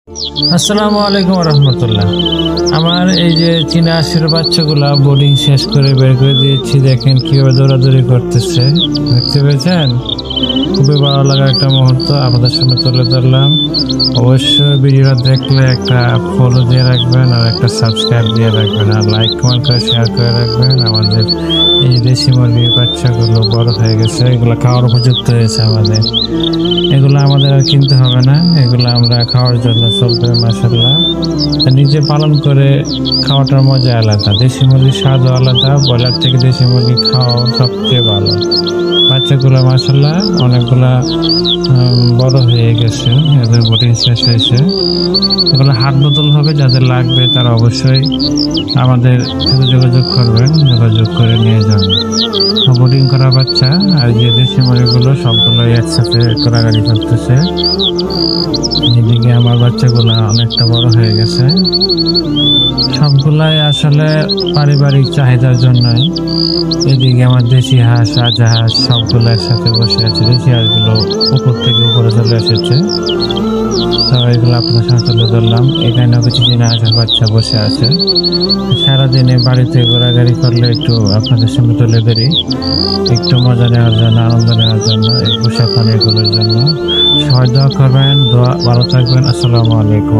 আসসালামু আলাইকুম রহমতুল্লাহ। আমার এই যে চীনা হাঁসের বাচ্চাগুলা বোর্ডিং শেষ করে বের করে দিয়েছি, দেখেন কিভাবে দৌড়াদৌড়ি করতেছে, দেখতে পেয়েছেন? খুবই ভালো লাগা একটা মুহূর্ত আপনাদের সামনে তুলে ধরলাম। অবশ্যই ভিডিওটা দেখলে একটা ফলো দিয়ে রাখবেন, আর একটা সাবস্ক্রাইব দিয়ে রাখবেন, আর লাইক কমেন্ট করে শেয়ার করে রাখবেন। আমাদের এই দেশি মুরগির বাচ্চাগুলো বড় হয়ে গেছে, এগুলো খাওয়ার উপযুক্ত হয়েছে আমাদের। এগুলো আমাদের আর কিনতে হবে না, এগুলো আমরা খাওয়ার জন্য চলবে মাশাআল্লাহ। নিজে পালন করে খাওয়াটার মজা আলাদা, দেশি মুরগির স্বাদও আলাদা। ব্রয়লার থেকে দেশি মুরগি খাওয়া সবচেয়ে ভালো। বাচ্চাগুলো মাশাআল্লাহ অনেকগুলা বড় হয়ে গেছে, এদের বোর্ডিং শেষ হয়েছে। এগুলো হাট বদল হবে, যাদের লাগবে তারা অবশ্যই আমাদের সাথে যোগাযোগ করবেন, যোগাযোগ করে নিয়ে যাবেন। বোর্ডিং করা বাচ্চা আর যে দেশি মুরগিগুলো সবগুলোই একসাথে ঘোরাঘুরি করতেছে। এদিকে আমার বাচ্চাগুলো অনেকটা বড় হয়ে গেছে, সবগুলাই আসলে পারিবারিক চাহিদার জন্যই। এদিকে আমার দেশি হাঁস, রাজহাঁস সবগুলো একসাথে বসে আছে। দেশি হাঁসগুলো উপর থেকে উপরে চলে এসেছে, তো এগুলো আপনার সাথে তুলে ধরলাম। এখানেও কিছু চীনা হাঁসের বাচ্চা বসে আছে। সারাদিনে বাড়িতে ঘোরাঘুরি করলে একটু আপনাদের সামনে তুলে ধরি, একটু মজা নেওয়ার জন্য, আনন্দ নেওয়ার জন্য, এই পোষা প্রাণীগুলোর জন্য। সবাই দোয়া করবেন, ভালো থাকবেন। আসসালামু আলাইকুম।